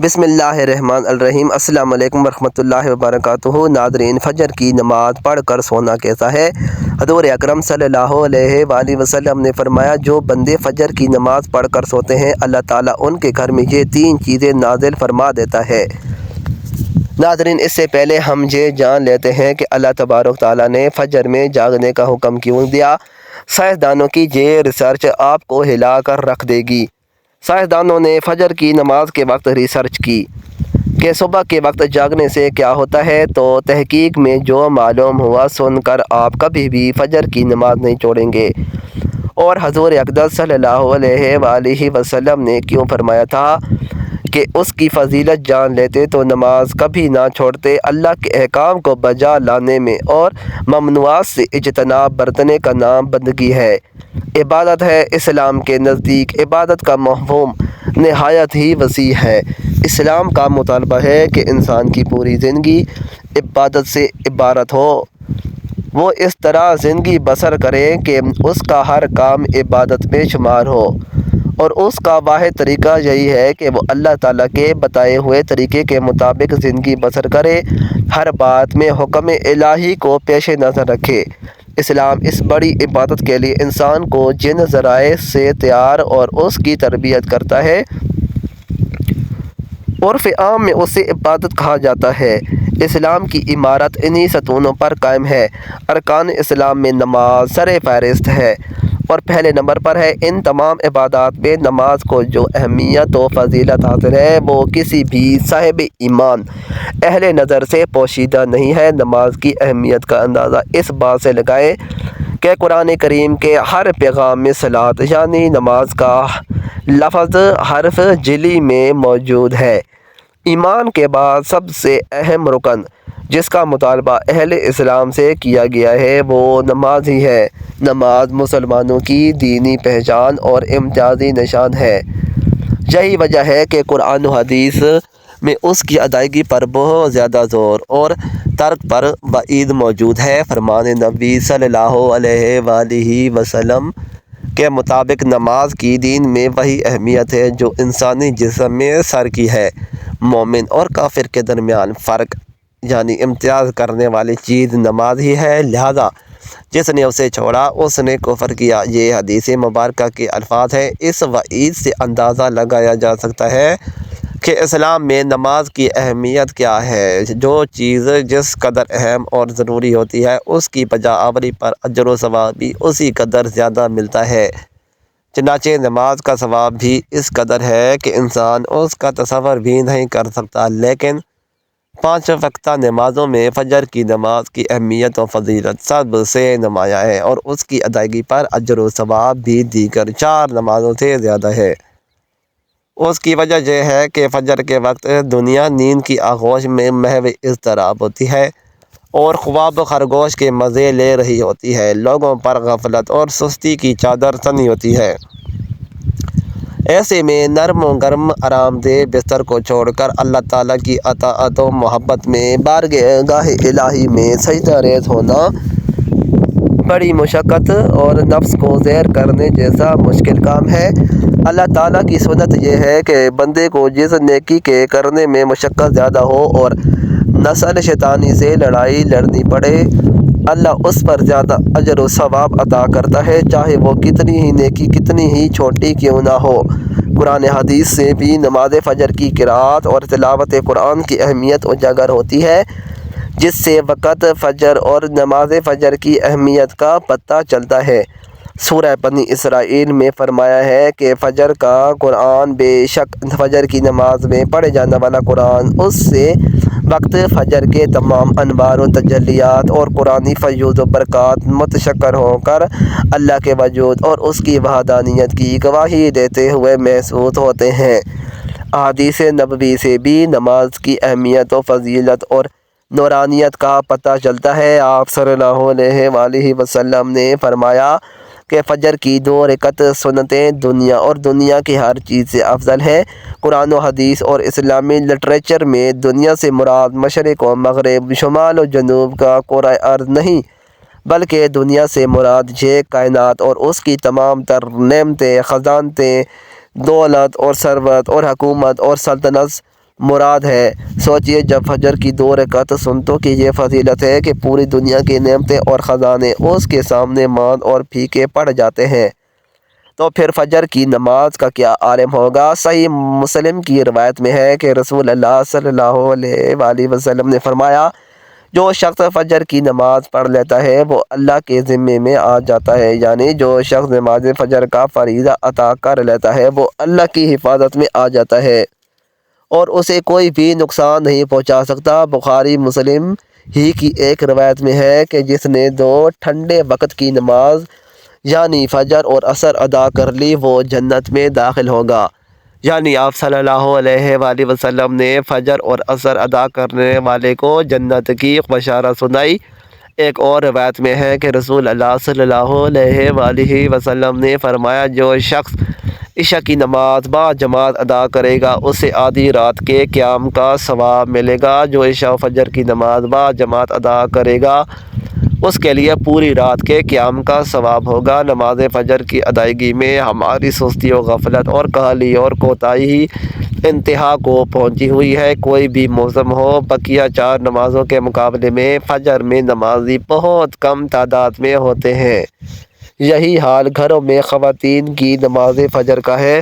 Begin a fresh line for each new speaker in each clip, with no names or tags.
بسم اللہ الرحمن الرحیم۔ السلام علیکم ورحمۃ اللہ وبرکاتہ۔ ناظرین، فجر کی نماز پڑھ کر سونا کیسا ہے؟ حضور اکرم صلی اللہ علیہ وآلہ وسلم نے فرمایا، جو بندے فجر کی نماز پڑھ کر سوتے ہیں اللہ تعالیٰ ان کے گھر میں یہ 3 چیزیں نازل فرما دیتا ہے۔ ناظرین، اس سے پہلے ہم یہ جان لیتے ہیں کہ اللہ تبارک تعالیٰ نے فجر میں جاگنے کا حکم کیوں دیا۔ سائنسدانوں کی یہ ریسرچ آپ کو ہلا کر رکھ دے گی۔ سائنسدانوں نے فجر کی نماز کے وقت ریسرچ کی کہ صبح کے وقت جاگنے سے کیا ہوتا ہے، تو تحقیق میں جو معلوم ہوا سن کر آپ کبھی بھی فجر کی نماز نہیں چھوڑیں گے۔ اور حضور اقدس صلی اللہ علیہ وآلہ وسلم نے کیوں فرمایا تھا کہ اس کی فضیلت جان لیتے تو نماز کبھی نہ چھوڑتے۔ اللہ کے احکام کو بجا لانے میں اور ممنوعات سے اجتناب برتنے کا نام بندگی ہے، عبادت ہے۔ اسلام کے نزدیک عبادت کا مفہوم نہایت ہی وسیع ہے۔ اسلام کا مطالبہ ہے کہ انسان کی پوری زندگی عبادت سے عبارت ہو، وہ اس طرح زندگی بسر کرے کہ اس کا ہر کام عبادت میں شمار ہو، اور اس کا واحد طریقہ یہی ہے کہ وہ اللہ تعالیٰ کے بتائے ہوئے طریقے کے مطابق زندگی بسر کرے، ہر بات میں حکم الہی کو پیش نظر رکھے۔ اسلام اس بڑی عبادت کے لیے انسان کو جن ذرائع سے تیار اور اس کی تربیت کرتا ہے، عرف عام میں اسے عبادت کہا جاتا ہے۔ اسلام کی عمارت انہی ستونوں پر قائم ہے۔ ارکان اسلام میں نماز سر فہرست ہے اور پہلے نمبر پر ہے۔ ان تمام عبادات میں نماز کو جو اہمیت و فضیلت حاصل ہے وہ کسی بھی صاحب ایمان اہل نظر سے پوشیدہ نہیں ہے۔ نماز کی اہمیت کا اندازہ اس بات سے لگائیں کہ قرآن کریم کے ہر پیغام میں صلاۃ یعنی نماز کا لفظ حرف جلی میں موجود ہے۔ ایمان کے بعد سب سے اہم رکن جس کا مطالبہ اہل اسلام سے کیا گیا ہے وہ نماز ہی ہے۔ نماز مسلمانوں کی دینی پہچان اور امتیازی نشان ہے۔ یہی وجہ ہے کہ قرآن و حدیث میں اس کی ادائیگی پر بہت زیادہ زور اور ترک پر وعید موجود ہے۔ فرمان نبی صلی اللہ علیہ وآلہ وسلم کے مطابق نماز کی دین میں وہی اہمیت ہے جو انسانی جسم میں سر کی ہے۔ مومن اور کافر کے درمیان فرق یعنی امتیاز کرنے والی چیز نماز ہی ہے، لہذا جس نے اسے چھوڑا اس نے کفر کیا۔ یہ حدیث مبارکہ کے الفاظ ہیں۔ اس وعید سے اندازہ لگایا جا سکتا ہے کہ اسلام میں نماز کی اہمیت کیا ہے۔ جو چیز جس قدر اہم اور ضروری ہوتی ہے اس کی بجا آوری پر اجر و ثواب بھی اسی قدر زیادہ ملتا ہے۔ چنانچہ نماز کا ثواب بھی اس قدر ہے کہ انسان اس کا تصور بھی نہیں کر سکتا۔ لیکن 5 وقتہ نمازوں میں فجر کی نماز کی اہمیت و فضیلت سب سے نمایاں ہے، اور اس کی ادائیگی پر اجر و ثواب بھی دیگر 4 نمازوں سے زیادہ ہے۔ اس کی وجہ یہ ہے کہ فجر کے وقت دنیا نیند کی آغوش میں محو اضطراب ہوتی ہے اور خواب خرگوش کے مزے لے رہی ہوتی ہے۔ لوگوں پر غفلت اور سستی کی چادر تنی ہوتی ہے۔ ایسے میں نرم و گرم آرام دہ بستر کو چھوڑ کر اللہ تعالیٰ کی اطاعت و محبت میں بارگاہ الہی میں سجدہ ریز ہونا بڑی مشقت اور نفس کو زیر کرنے جیسا مشکل کام ہے۔ اللہ تعالیٰ کی سنت یہ ہے کہ بندے کو جس نیکی کے کرنے میں مشقت زیادہ ہو اور نسل شیطانی سے لڑائی لڑنی پڑے، اللہ اس پر زیادہ اجر و ثواب عطا کرتا ہے، چاہے وہ کتنی ہی نیکی کتنی ہی چھوٹی کیوں نہ ہو۔ قرآن حدیث سے بھی نماز فجر کی قرأت اور تلاوت قرآن کی اہمیت اجاگر ہوتی ہے، جس سے وقت فجر اور نماز فجر کی اہمیت کا پتہ چلتا ہے۔ سورہ بنی اسرائیل میں فرمایا ہے کہ فجر کا قرآن، بے شک فجر کی نماز میں پڑھے جانے والا قرآن اس سے وقت فجر کے تمام انوار و تجلیات اور قرآنی فیوض و برکات متشکر ہو کر اللہ کے وجود اور اس کی وحدانیت کی گواہی دیتے ہوئے محسوس ہوتے ہیں۔ احادیث نبوی سے بھی نماز کی اہمیت و فضیلت اور نورانیت کا پتہ چلتا ہے۔ آپ صلی اللہ علیہ وآلہ وسلم نے فرمایا کہ فجر کی 2 رکعت سنتیں دنیا اور دنیا کی ہر چیز سے افضل ہیں۔ قرآن و حدیث اور اسلامی لٹریچر میں دنیا سے مراد مشرق و مغرب، شمال و جنوب کا کرۂ ارض نہیں، بلکہ دنیا سے مراد یہ کائنات اور اس کی تمام تر نعمتیں، خزانتیں، دولت اور ثروت اور حکومت اور سلطنت مراد ہے۔ سوچئے جب فجر کی 2 رکعت سنتوں کی یہ فضیلت ہے کہ پوری دنیا کی نعمتیں اور خزانے اس کے سامنے ماند اور پھیکے پڑ جاتے ہیں، تو پھر فجر کی نماز کا کیا عالم ہوگا۔ صحیح مسلم کی روایت میں ہے کہ رسول اللہ صلی اللہ علیہ وآلہ وسلم نے فرمایا، جو شخص فجر کی نماز پڑھ لیتا ہے وہ اللہ کے ذمے میں آ جاتا ہے، یعنی جو شخص نماز فجر کا فریضہ ادا کر لیتا ہے وہ اللہ کی حفاظت میں آ جاتا ہے اور اسے کوئی بھی نقصان نہیں پہنچا سکتا۔ بخاری مسلم ہی کی ایک روایت میں ہے کہ جس نے 2 ٹھنڈے وقت کی نماز یعنی فجر اور عصر ادا کر لی وہ جنت میں داخل ہوگا۔ یعنی آپ صلی اللہ علیہ وآلہ وسلم نے فجر اور عصر ادا کرنے والے کو جنت کی بشارت سنائی۔ ایک اور روایت میں ہے کہ رسول اللہ صلی اللہ علیہ وآلہ وسلم نے فرمایا، جو شخص عشاء کی نماز با جماعت ادا کرے گا اسے آدھی رات کے قیام کا ثواب ملے گا۔ جو عشاء و فجر کی نماز با جماعت ادا کرے گا اس کے لیے پوری رات کے قیام کا ثواب ہوگا۔ نماز فجر کی ادائیگی میں ہماری سستی و غفلت اور کاہلی اور کوتاہی انتہا کو پہنچی ہوئی ہے۔ کوئی بھی موسم ہو، بقیہ 4 نمازوں کے مقابلے میں فجر میں نمازی بہت کم تعداد میں ہوتے ہیں۔ یہی حال گھروں میں خواتین کی نماز فجر کا ہے۔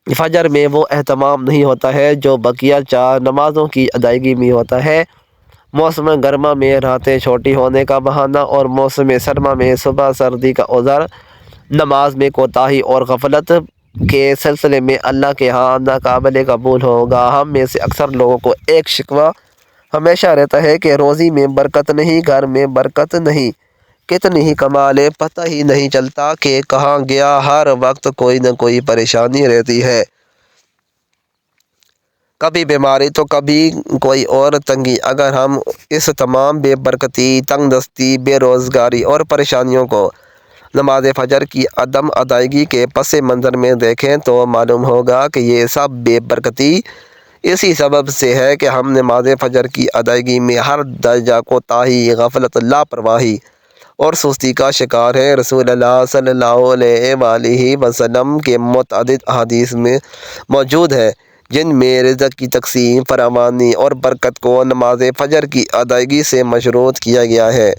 فجر میں وہ اہتمام نہیں ہوتا ہے جو بقیہ 4 نمازوں کی ادائیگی میں ہوتا ہے۔ موسم گرما میں راتیں چھوٹی ہونے کا بہانہ اور موسم سرما میں صبح سردی کا عذر، نماز میں کوتاہی اور غفلت کے سلسلے میں اللہ کے ہاں ناقابل قبول ہوگا۔ ہم میں سے اکثر لوگوں کو ایک شکوہ ہمیشہ رہتا ہے کہ روزی میں برکت نہیں، گھر میں برکت نہیں، کتنی ہی کما لے پتہ ہی نہیں چلتا کہ کہاں گیا، ہر وقت کوئی نہ کوئی پریشانی رہتی ہے، کبھی بیماری تو کبھی کوئی اور تنگی۔ اگر ہم اس تمام بے برکتی، تنگ دستی، بے روزگاری اور پریشانیوں کو نماز فجر کی عدم ادائیگی کے پس منظر میں دیکھیں تو معلوم ہوگا کہ یہ سب بے برکتی اسی سبب سے ہے کہ ہم نماز فجر کی ادائیگی میں ہر درجہ کوتاہی، غفلت، لاپرواہی اور سستی کا شکار ہیں۔ رسول اللہ صلی اللہ علیہ وآلہ وسلم کے متعدد احادیث میں موجود ہے جن میں رزق کی تقسیم، فراوانی اور برکت کو نماز فجر کی ادائیگی سے مشروط کیا گیا ہے۔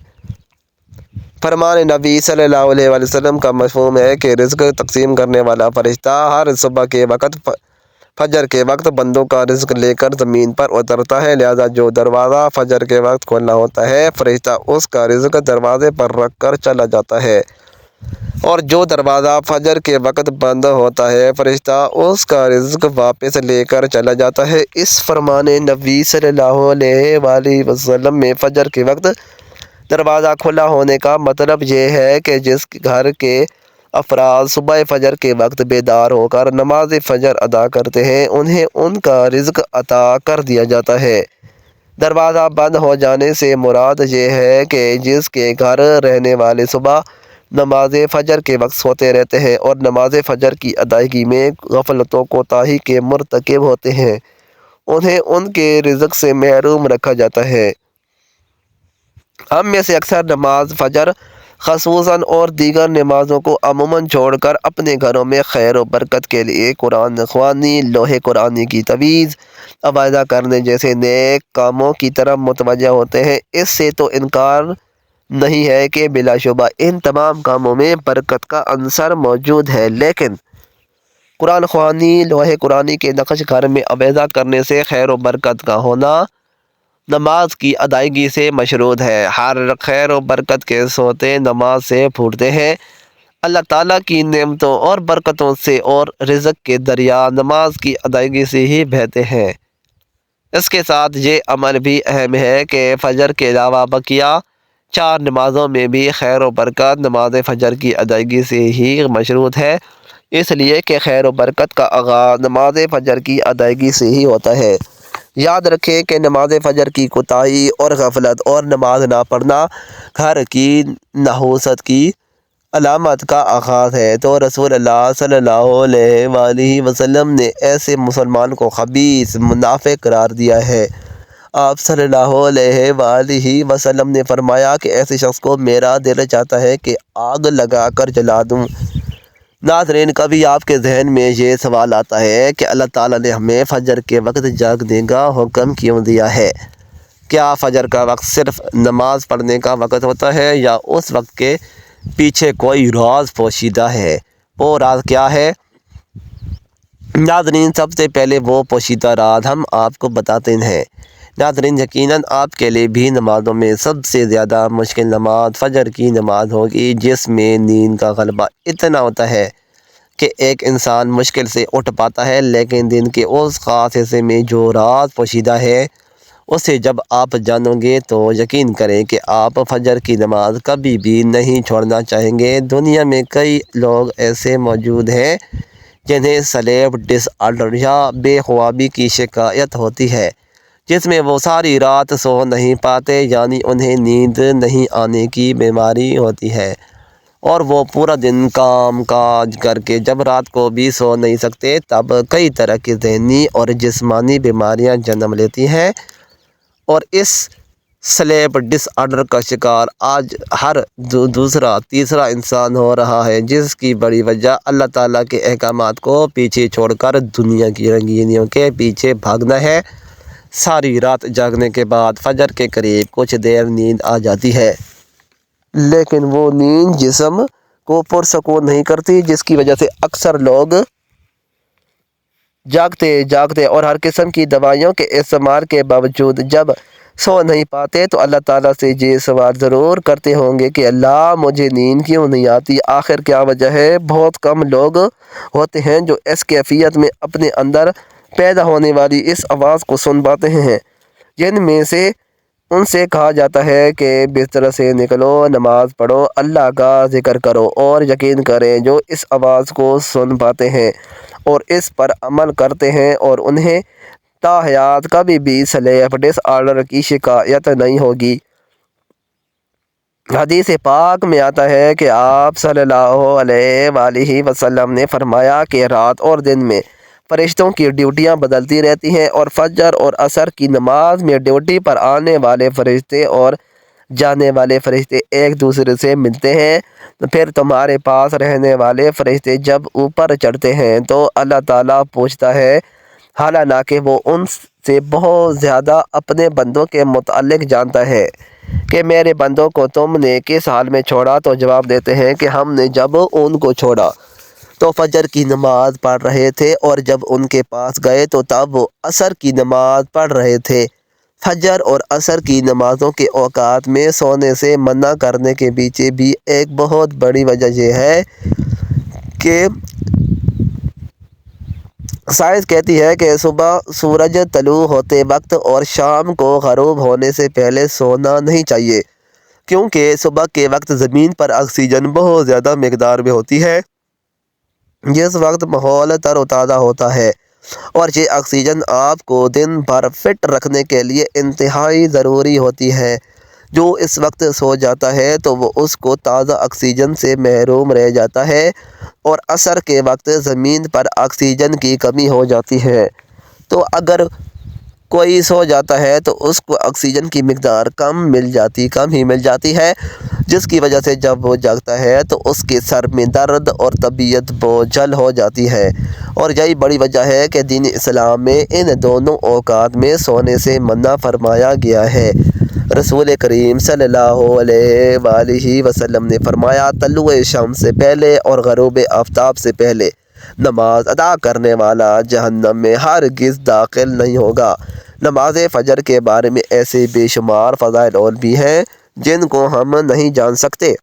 فرمان نبی صلی اللہ علیہ وآلہ وسلم کا مفہوم ہے کہ رزق تقسیم کرنے والا فرشتہ ہر صبح کے وقت فجر کے وقت بندوں کا رزق لے کر زمین پر اترتا ہے، لہذا جو دروازہ فجر کے وقت کھولنا ہوتا ہے فرشتہ اس کا رزق دروازے پر رکھ کر چلا جاتا ہے، اور جو دروازہ فجر کے وقت بند ہوتا ہے فرشتہ اس کا رزق واپس لے کر چلا جاتا ہے۔ اس فرمان نبی صلی اللہ علیہ وآلہ وسلم میں فجر کے وقت دروازہ کھلا ہونے کا مطلب یہ ہے کہ جس گھر کے افراد صبح فجر کے وقت بیدار ہو کر نماز فجر ادا کرتے ہیں انہیں ان کا رزق عطا کر دیا جاتا ہے۔ دروازہ بند ہو جانے سے مراد یہ ہے کہ جس کے گھر رہنے والے صبح نماز فجر کے وقت سوتے رہتے ہیں اور نماز فجر کی ادائیگی میں غفلت و کوتاہی کے مرتکب ہوتے ہیں انہیں ان کے رزق سے محروم رکھا جاتا ہے۔ ہم میں سے اکثر نماز فجر خصوصاً اور دیگر نمازوں کو عموماً چھوڑ کر اپنے گھروں میں خیر و برکت کے لیے قرآن خوانی، لوح قرآنی کی تعویذ، عبادت کرنے جیسے نیک کاموں کی طرف متوجہ ہوتے ہیں۔ اس سے تو انکار نہیں ہے کہ بلا شبہ ان تمام کاموں میں برکت کا عنصر موجود ہے، لیکن قرآن خوانی، لوح قرآنی کے نقش گھر میں عبادت کرنے سے خیر و برکت کا ہونا نماز کی ادائیگی سے مشروط ہے۔ ہر خیر و برکت کے سوتے نماز سے پھوٹتے ہیں۔ اللہ تعالیٰ کی نعمتوں اور برکتوں سے اور رزق کے دریا نماز کی ادائیگی سے ہی بہتے ہیں۔ اس کے ساتھ یہ عمل بھی اہم ہے کہ فجر کے علاوہ بقیہ 4 نمازوں میں بھی خیر و برکت نماز فجر کی ادائیگی سے ہی مشروط ہے، اس لیے کہ خیر و برکت کا آغاز نماز فجر کی ادائیگی سے ہی ہوتا ہے۔ یاد رکھیں کہ نماز فجر کی کوتاہی اور غفلت اور نماز نہ پڑھنا گھر کی نحوست کی علامت کا آغاز ہے، تو رسول اللہ صلی اللہ علیہ وآلہ وسلم نے ایسے مسلمان کو خبیث، منافق قرار دیا ہے۔ آپ صلی اللہ علیہ وآلہ وسلم نے فرمایا کہ ایسے شخص کو میرا دل چاہتا ہے کہ آگ لگا کر جلا دوں۔ ناظرین، کبھی آپ کے ذہن میں یہ سوال آتا ہے کہ اللہ تعالیٰ نے ہمیں فجر کے وقت جاگنے کا حکم کیوں دیا ہے؟ کیا فجر کا وقت صرف نماز پڑھنے کا وقت ہوتا ہے یا اس وقت کے پیچھے کوئی راز پوشیدہ ہے؟ وہ راز کیا ہے؟ ناظرین، سب سے پہلے وہ پوشیدہ راز ہم آپ کو بتاتے ہیں۔ ناظرین، یقیناً آپ کے لیے بھی نمازوں میں سب سے زیادہ مشکل نماز فجر کی نماز ہوگی، جس میں نیند کا غلبہ اتنا ہوتا ہے کہ ایک انسان مشکل سے اٹھ پاتا ہے، لیکن دن کے اس خاص حصے میں جو راز پوشیدہ ہے اسے جب آپ جانو گے تو یقین کریں کہ آپ فجر کی نماز کبھی بھی نہیں چھوڑنا چاہیں گے۔ دنیا میں کئی لوگ ایسے موجود ہیں جنہیں سلیپ ڈس آرڈر یا بے خوابی کی شکایت ہوتی ہے، جس میں وہ ساری رات سو نہیں پاتے، یعنی انہیں نیند نہیں آنے کی بیماری ہوتی ہے اور وہ پورا دن کام کاج کر کے جب رات کو بھی سو نہیں سکتے، تب کئی طرح کی ذہنی اور جسمانی بیماریاں جنم لیتی ہیں، اور اس سلیپ ڈس آرڈر کا شکار آج ہر دوسرا تیسرا انسان ہو رہا ہے، جس کی بڑی وجہ اللہ تعالیٰ کے احکامات کو پیچھے چھوڑ کر دنیا کی رنگینیوں کے پیچھے بھاگنا ہے۔ ساری رات جاگنے کے بعد فجر کے قریب کچھ دیر نیند آ جاتی ہے، لیکن وہ نیند جسم کو پرسکون نہیں کرتی، جس کی وجہ سے اکثر لوگ جاگتے اور ہر قسم کی دوائیوں کے استعمال کے باوجود جب سو نہیں پاتے تو اللہ تعالیٰ سے یہ سوال ضرور کرتے ہوں گے کہ اللہ، مجھے نیند کیوں نہیں آتی؟ آخر کیا وجہ ہے؟ بہت کم لوگ ہوتے ہیں جو اس کیفیت میں اپنے اندر پیدا ہونے والی اس آواز کو سن پاتے ہیں، جن میں سے ان سے کہا جاتا ہے کہ بستر سے نکلو، نماز پڑھو، اللہ کا ذکر کرو، اور یقین کریں جو اس آواز کو سن پاتے ہیں اور اس پر عمل کرتے ہیں اور انہیں تا حیات کبھی بھی سلیپ ڈس آرڈر کی شکایت نہیں ہوگی۔ حدیث پاک میں آتا ہے کہ آپ صلی اللہ علیہ وآلہ وسلم نے فرمایا کہ رات اور دن میں فرشتوں کی ڈیوٹیاں بدلتی رہتی ہیں، اور فجر اور عصر کی نماز میں ڈیوٹی پر آنے والے فرشتے اور جانے والے فرشتے ایک دوسرے سے ملتے ہیں۔ پھر تمہارے پاس رہنے والے فرشتے جب اوپر چڑھتے ہیں تو اللہ تعالیٰ پوچھتا ہے، حالانکہ وہ ان سے بہت زیادہ اپنے بندوں کے متعلق جانتا ہے، کہ میرے بندوں کو تم نے کس حال میں چھوڑا؟ تو جواب دیتے ہیں کہ ہم نے جب ان کو چھوڑا تو فجر کی نماز پڑھ رہے تھے، اور جب ان کے پاس گئے تو تب وہ عصر کی نماز پڑھ رہے تھے۔ فجر اور عصر کی نمازوں کے اوقات میں سونے سے منع کرنے کے پیچھے بھی ایک بہت بڑی وجہ یہ ہے کہ سائنس کہتی ہے کہ صبح سورج طلوع ہوتے وقت اور شام کو غروب ہونے سے پہلے سونا نہیں چاہیے، کیونکہ صبح کے وقت زمین پر آکسیجن بہت زیادہ مقدار میں ہوتی ہے، جس وقت ماحول تر و تازہ ہوتا ہے، اور یہ آکسیجن آپ کو دن بھر فٹ رکھنے کے لیے انتہائی ضروری ہوتی ہے۔ جو اس وقت سو جاتا ہے تو وہ اس کو تازہ آکسیجن سے محروم رہ جاتا ہے، اور عصر کے وقت زمین پر آکسیجن کی کمی ہو جاتی ہے، تو اگر کوئی سو جاتا ہے تو اس کو آکسیجن کی مقدار کم ہی مل جاتی ہے، جس کی وجہ سے جب وہ جاگتا ہے تو اس کے سر میں درد اور طبیعت بوجھل ہو جاتی ہے، اور یہی بڑی وجہ ہے کہ دین اسلام میں ان دونوں اوقات میں سونے سے منع فرمایا گیا ہے۔ رسول کریم صلی اللہ علیہ وآلہ وسلم نے فرمایا، طلوع شمس سے پہلے اور غروب آفتاب سے پہلے نماز ادا کرنے والا جہنم میں ہرگز داخل نہیں ہوگا۔ نماز فجر کے بارے میں ایسے بے شمار فضائل اور بھی ہیں جن کو ہم نہیں جان سکتے،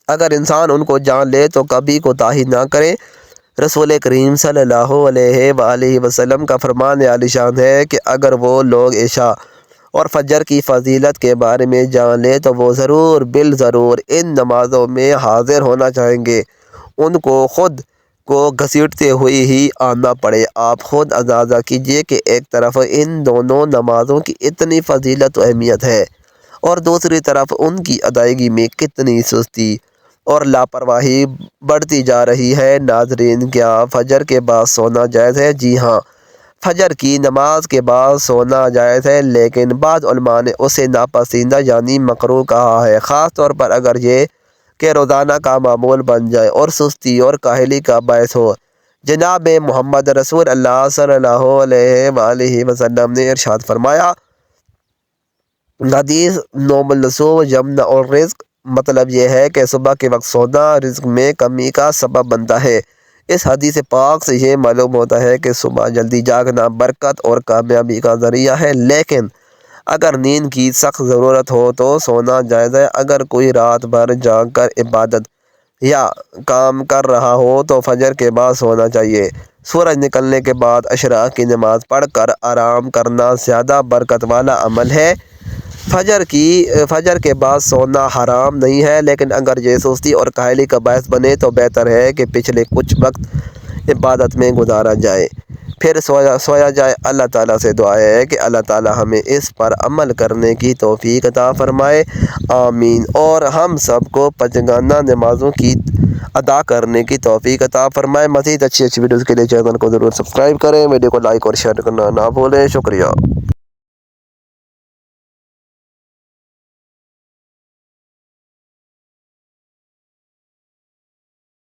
اگر انسان ان کو جان لے تو کبھی کوتاہی نہ کرے۔ رسول کریم صلی اللہ علیہ وآلہ وسلم کا فرمان عالی شان ہے کہ اگر وہ لوگ عشاء اور فجر کی فضیلت کے بارے میں جان لے تو وہ ضرور ان نمازوں میں حاضر ہونا چاہیں گے، ان کو خود کو گھسیٹتے ہوئے ہی آنا پڑے۔ آپ خود اندازہ کیجئے کہ ایک طرف ان دونوں نمازوں کی اتنی فضیلت و اہمیت ہے، اور دوسری طرف ان کی ادائیگی میں کتنی سستی اور لاپرواہی بڑھتی جا رہی ہے۔ ناظرین، کیا فجر کے بعد سونا جائز ہے؟ جی ہاں، فجر کی نماز کے بعد سونا جائز ہے، لیکن بعض علماء نے اسے ناپسندیدہ یعنی مکروہ کہا ہے، خاص طور پر اگر یہ کہ روزانہ کا معمول بن جائے اور سستی اور کاہلی کا باعث ہو۔ جناب محمد رسول اللہ صلی اللہ علیہ وآلہ وسلم نے ارشاد فرمایا، حدیث نوم النسوم جمع اور رزق، مطلب یہ ہے کہ صبح کے وقت سونا رزق میں کمی کا سبب بنتا ہے۔ اس حدیث پاک سے یہ معلوم ہوتا ہے کہ صبح جلدی جاگنا برکت اور کامیابی کا ذریعہ ہے، لیکن اگر نیند کی سخت ضرورت ہو تو سونا جائز ہے۔ اگر کوئی رات بھر جاگ کر عبادت یا کام کر رہا ہو تو فجر کے بعد سونا چاہیے۔ سورج نکلنے کے بعد اشراق کی نماز پڑھ کر آرام کرنا زیادہ برکت والا عمل ہے۔ فجر کے بعد سونا حرام نہیں ہے، لیکن اگر یہ سستی اور کاہلی کا باعث بنے تو بہتر ہے کہ پچھلے کچھ وقت عبادت میں گزارا جائے پھر سویا جائے۔ اللہ تعالیٰ سے دعا ہے کہ اللہ تعالیٰ ہمیں اس پر عمل کرنے کی توفیق عطا فرمائے، آمین، اور ہم سب کو پنجگانہ نمازوں کی ادا کرنے کی توفیق عطا فرمائے۔ مزید اچھی ویڈیوز کے لیے چینل کو ضرور سبسکرائب کریں، ویڈیو کو لائک اور شیئر کرنا نہ بھولیں۔ شکریہ۔